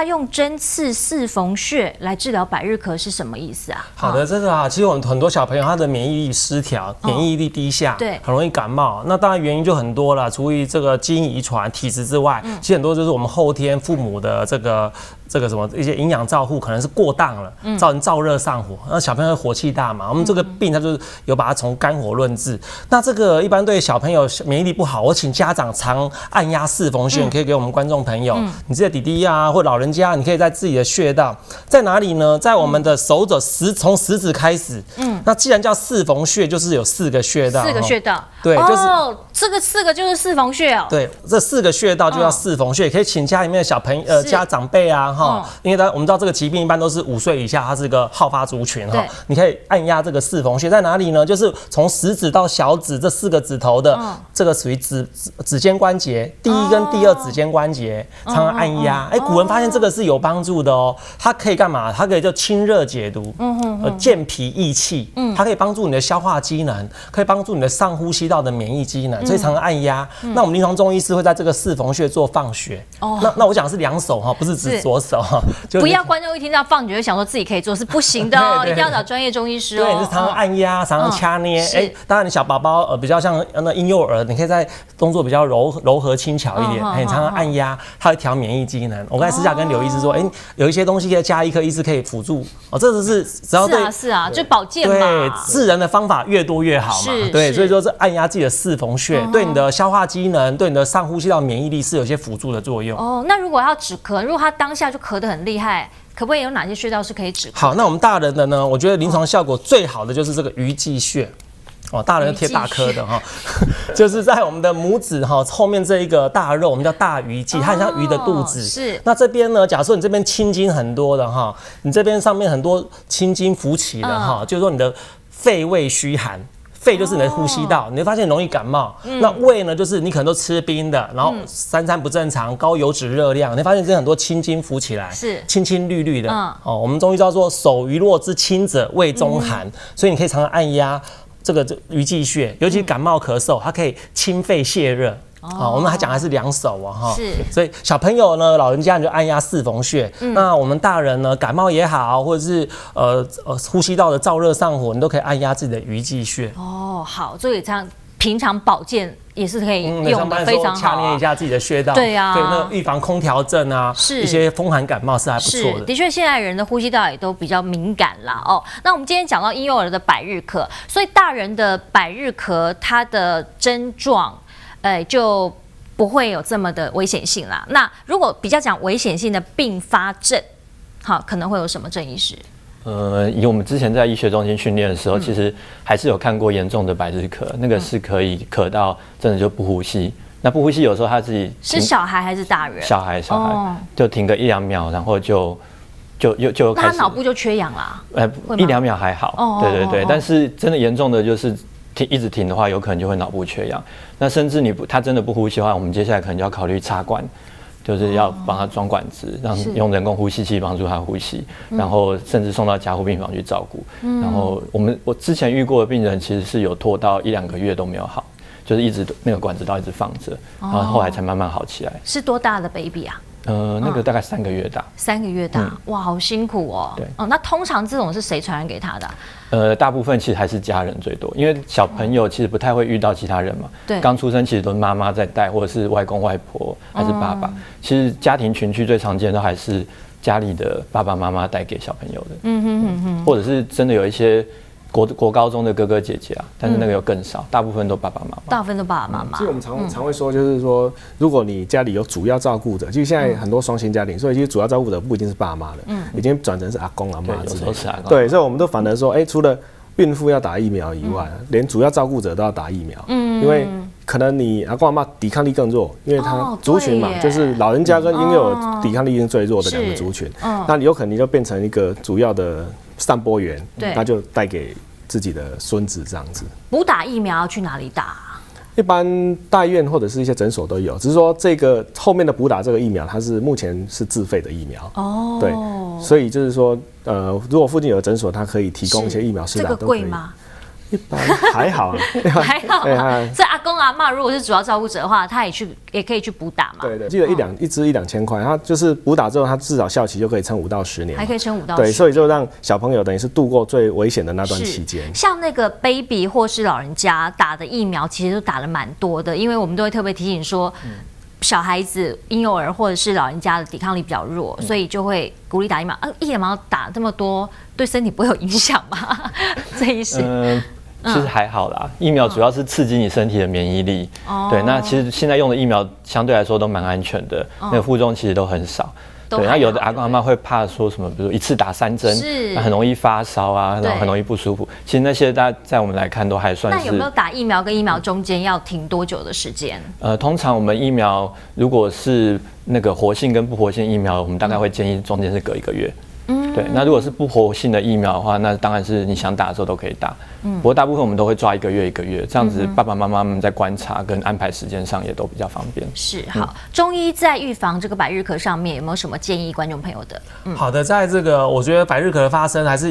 他用针刺四缝穴来治疗百日咳是什么意思啊？好的，这个啊，其实我们很多小朋友他的免疫力失调，免疫力低下，对，很容易感冒。那当然原因就很多了，除于这个基因遗传、体质之外，其实很多就是我们后天父母的这个什么一些营养照护可能是过当了，造成燥热上火，那小朋友火气大嘛。我们这个病它就是有把它从肝火论治。那这个一般对小朋友免疫力不好，我请家长常按压四缝穴，可以给我们观众朋友，你自己的弟弟啊或老人家，你可以在自己的穴道在哪里呢？在我们的手肘从食指开始，那既然叫四缝穴，就是有4个穴道，4个穴道，对，就是这个4个就是四缝穴哦。对，这4个穴道就叫四缝穴，可以请家里面的小朋友家长辈啊。因为我们知道这个疾病一般都是5岁以下，它是一个好发族群哈。你可以按压这个四缝穴在哪里呢？就是从食指到小指这4个指头的，这个属于指尖关节，第1跟第2指尖关节，常常按压。古人发现这个是有帮助的哦。它可以干嘛？它可以就清热解毒，健脾益气，它可以帮助你的消化机能，可以帮助你的上呼吸道的免疫机能，所以常常按压。那我们临床中医师会在这个四缝穴做放血。那我讲的是2手哈，不是指左手。不要观众一听到放血就想说自己可以做，是不行的哦，一定要找专业中医师哦。对，你是常常按压，常常掐捏。当然你小宝宝比较像那婴幼儿，你可以在动作比较柔和轻巧一点。你常常按压，它会调免疫机能。我刚才私下跟刘医师说，有一些东西可以加一颗医师可以辅助哦，这个是只要对是啊，就保健嘛。对，治人的方法越多越好嘛。对，所以说是按压自己的四缝穴，对你的消化机能，对你的上呼吸道免疫力是有些辅助的作用。哦，那如果要止咳，如果他当下就咳得很厉害，可不可以有哪些穴道是可以止咳？好，那我们大人的呢？我觉得临床效果最好的就是这个鱼际穴。大人贴大颗的哈，就是在我们的拇指哈后面这一个大肉，我们叫大鱼际，它很像鱼的肚子。是。那这边呢，假设你这边青筋很多的哈，你这边上面很多青筋浮起的哈，就是说你的肺胃虚寒。肺就是你的呼吸道，你会发现容易感冒。那胃呢，就是你可能都吃冰的，然后3餐不正常，高油脂热量，你会发现这很多青筋浮起来，是青青绿绿的。我们中医叫做手鱼络之轻者，胃中寒，所以你可以常常按压这个鱼际穴，尤其感冒咳嗽，它可以清肺泻热。我们还讲的是2手哈，是，所以小朋友呢，老人家你就按压四缝穴。那我们大人呢，感冒也好，或者是呼吸道的燥热上火，你都可以按压自己的鱼际穴。好，所以这样平常保健也是可以用的，非常好。掐捏一下自己的穴道，对啊，对，那预防空调症啊，是一些风寒感冒是还不错的。的确，现在人的呼吸道也都比较敏感啦。那我们今天讲到婴幼儿的百日咳，所以大人的百日咳，它的症状，就不会有这么的危险性啦。那如果比较讲危险性的并发症，好，可能会有什么症医师？以我们之前在医学中心训练的时候，其实还是有看过严重的百日咳，那个是可以咳到真的就不呼吸。那不呼吸有时候他自己是小孩还是大人？小孩就停个1-2秒，然后就开始。那他脑部就缺氧啦？1-2秒还好，对，但是真的严重的就是一直停的话，有可能就会脑部缺氧。那甚至他真的不呼吸的话，我们接下来可能就要考虑插管。就是要帮他装管子，用人工呼吸器帮助他呼吸，然后甚至送到加护病房去照顾。然后我之前遇过的病人，其实是有拖到1-2个月都没有好，就是一直那个管子道一直放着，然后后来才慢慢好起来。是多大的 baby 啊？那个大概3个月大。3个月大，哇，好辛苦哦。对。那通常这种是谁传染给他的？大部分其实还是家人最多，因为小朋友其实不太会遇到其他人嘛。对。刚出生其实都是妈妈在带，或者是外公外婆还是爸爸。其实家庭群聚最常见的还是家里的爸爸妈妈带给小朋友的。或者是真的有一些国高中的哥哥姐姐啊，但是那个又更少，大部分都爸爸妈妈。大部分都爸爸妈妈。所以我们常会说，就是说，如果你家里有主要照顾者，就现在很多双薪家庭，所以其实主要照顾者不一定是爸妈了，已经转成是阿公阿妈之类的。对，所以我们都反而说，除了孕妇要打疫苗以外，连主要照顾者都要打疫苗，因为可能你阿公阿妈抵抗力更弱，因为他族群嘛，就是老人家跟婴幼儿抵抗力是最弱的2个族群，那你有可能你就变成一个主要的散播源，那就带给自己的孙子这样子。补打疫苗要去哪里打？一般大医院或者是一些诊所都有，只是说这个后面的补打这个疫苗，它是目前是自费的疫苗。对，所以就是说，如果附近有诊所，它可以提供一些疫苗施打。这个贵吗？一般还好，还好。所以阿公阿嬷如果是主要照顾者的话，他也可以去补打嘛。对，记得一支1-2千块，他就是补打之后，他至少效期就可以撑5到10年，还可以撑5到10年。对，所以就让小朋友等于是度过最危险的那段期间。像那个 baby 或是老人家打的疫苗，其实都打了蛮多的，因为我们都会特别提醒说。小孩子、婴幼儿或者是老人家的抵抗力比较弱，所以就会鼓励打疫苗。疫苗打这么多，对身体不会有影响吗？这一是。其实还好啦，疫苗主要是刺激你身体的免疫力。对，那其实现在用的疫苗相对来说都蛮安全的，那个副作用其实都很少。对，那有的阿公阿嬷会怕说什么，比如说一次打3针，那很容易发烧啊，然后很容易不舒服。其实那些在我们来看都还算是。那有没有打疫苗跟疫苗中间要停多久的时间？通常我们疫苗如果是那个活性跟不活性疫苗，我们大概会建议中间是隔1个月。对，那如果是不活性的疫苗的话，那当然是你想打的时候都可以打。不过大部分我们都会抓1个月1个月，这样子爸爸妈妈们在观察跟安排时间上也都比较方便。是好，中医在预防这个百日咳上面有没有什么建议观众朋友的？好的，在这个我觉得百日咳的发生还是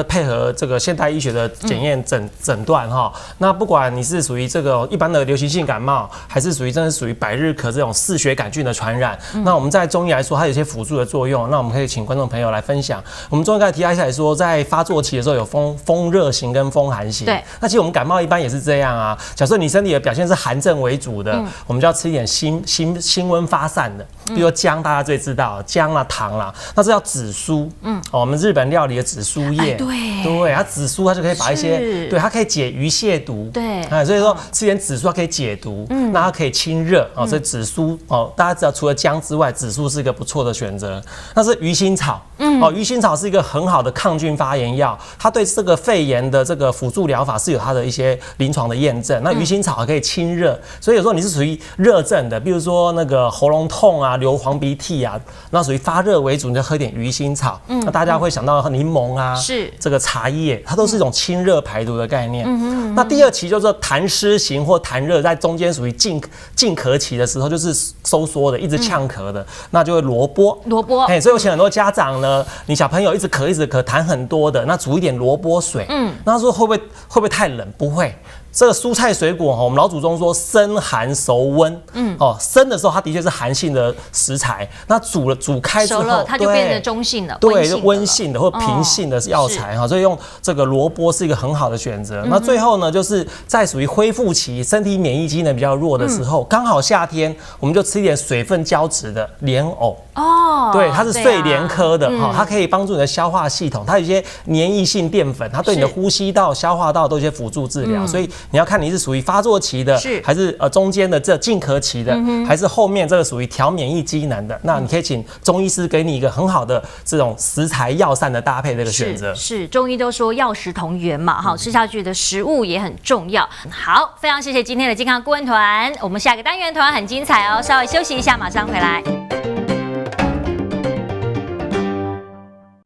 配合这个现代医学的检验诊断哈。那不管你是属于这个一般的流行性感冒，还是真的属于百日咳这种嗜血杆菌的传染，那我们在中医来说，它有一些辅助的作用。那我们可以请观众朋友来分享。我们中医刚才提到一下说，在发作期的时候有风热型跟风寒型。对。那其实我们感冒一般也是这样啊。假设你身体的表现是寒症为主的，我们就要吃一点辛温发散的，比如说姜，大家最知道姜啦、糖啦，那这叫紫苏。我们日本料理的紫苏叶，对，它紫苏它就可以把一些，对，它可以解鱼泻毒。对。所以说吃点紫苏它可以解毒，那它可以清热哦。所以紫苏哦，大家知道除了姜之外，紫苏是一个不错的选择。那是鱼腥草。鱼腥草是一个很好的抗菌发炎药，它对这个肺炎的这个辅助疗法是有它的一些临床的验证。那鱼腥草还可以清热，所以有时候你是属于热症的，比如说那个喉咙痛啊、流黄鼻涕啊，那属于发热为主，你就喝一点鱼腥草。那大家会想到柠檬啊，是这个茶叶，它都是一种清热排毒的概念。那第二期就是痰湿型或痰热，在中间属于静咳期的时候，就是收缩的，一直呛咳的，那就会萝卜。所以我请很多家长呢，你小朋友一直咳，痰很多的，那煮一点萝卜水。那说会不会太冷？不会。这个蔬菜水果，我们老祖宗说生寒熟温。生的时候它的确是寒性的食材，那煮开之后，它就变成中性的，对，温性的或平性的药材哈，所以用这个萝卜是一个很好的选择。那最后呢，就是在属于恢复期，身体免疫机能比较弱的时候，刚好夏天，我们就吃一点水分胶质的莲藕。对，它是睡莲科的哈，它可以帮助你的消化系统，它有一些粘液性淀粉，它对你的呼吸道、消化道都有一些辅助治疗，所以你要看你是属于发作期的，还是中间的这静咳期的，还是后面这个属于调免疫机能的。那你可以请中医师给你一个很好的这种食材药膳的搭配的一个选择。是中医都说药食同源嘛，好，吃下去的食物也很重要。好，非常谢谢今天的健康顾问团，我们下个单元团很精彩哦，稍微休息一下，马上回来。